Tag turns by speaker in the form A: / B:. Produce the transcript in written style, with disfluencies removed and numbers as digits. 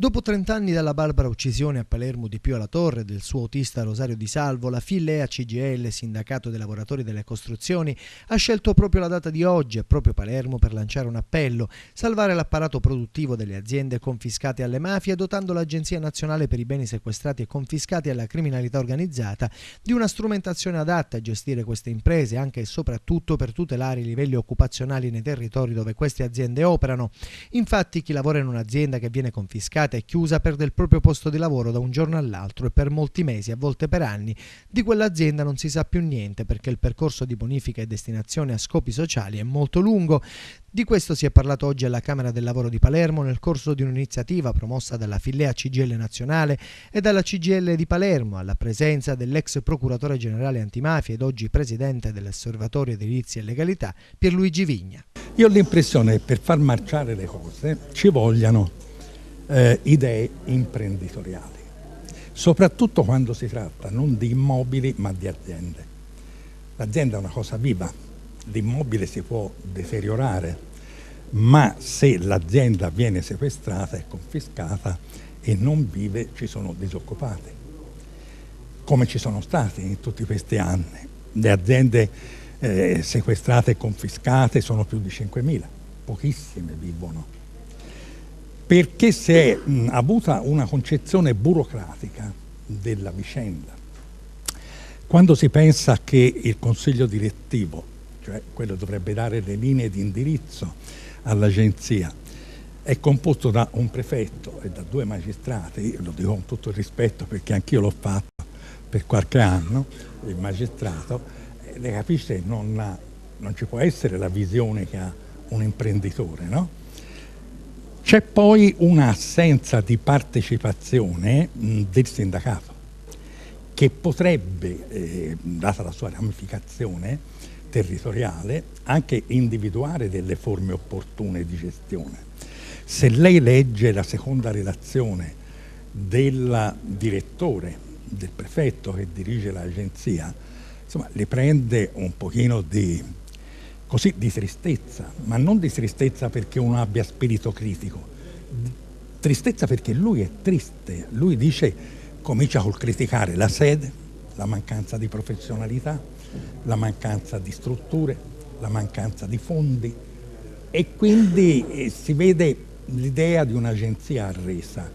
A: Dopo 30 anni dalla barbara uccisione a Palermo di Pio La Torre del suo autista Rosario Di Salvo, la Fillea CGIL, sindacato dei lavoratori delle costruzioni, ha scelto proprio la data di oggi e proprio Palermo per lanciare un appello, salvare l'apparato produttivo delle aziende confiscate alle mafie, dotando l'Agenzia Nazionale per i Beni Sequestrati e Confiscati alla Criminalità Organizzata di una strumentazione adatta a gestire queste imprese, anche e soprattutto per tutelare i livelli occupazionali nei territori dove queste aziende operano. Infatti chi lavora in un'azienda che viene confiscata è chiusa perde il proprio posto di lavoro da un giorno all'altro e per molti mesi, a volte per anni, di quell'azienda non si sa più niente perché il percorso di bonifica e destinazione a scopi sociali è molto lungo. Di questo si è parlato oggi alla Camera del Lavoro di Palermo nel corso di un'iniziativa promossa dalla Fillea CGIL nazionale e dalla CGIL di Palermo, alla presenza dell'ex procuratore generale antimafia ed oggi presidente dell'Osservatorio Edilizia e Legalità, Pierluigi Vigna.
B: Io ho l'impressione che per far marciare le cose ci vogliano idee imprenditoriali, soprattutto quando si tratta non di immobili ma di aziende. L'azienda è una cosa viva, l'immobile si può deteriorare, ma se l'azienda viene sequestrata e confiscata e non vive, ci sono disoccupati, come ci sono stati in tutti questi anni. Le aziende sequestrate e confiscate sono più di 5.000, pochissime vivono. Perché si è avuta una concezione burocratica della vicenda. Quando si pensa che il consiglio direttivo, cioè quello dovrebbe dare le linee di indirizzo all'agenzia, è composto da un prefetto e da 2 magistrati, lo dico con tutto il rispetto perché anch'io l'ho fatto per qualche anno, il magistrato, le capisce che non ci può essere la visione che ha un imprenditore, no? C'è poi un'assenza di partecipazione del sindacato che potrebbe, data la sua ramificazione territoriale, anche individuare delle forme opportune di gestione. Se lei legge la seconda relazione del direttore, del prefetto che dirige l'agenzia, insomma, le prende un pochino di tristezza, ma non di tristezza perché uno abbia spirito critico, tristezza perché lui è triste. Lui dice, comincia col criticare la sede, la mancanza di professionalità, la mancanza di strutture, la mancanza di fondi e quindi si vede l'idea di un'agenzia arresa.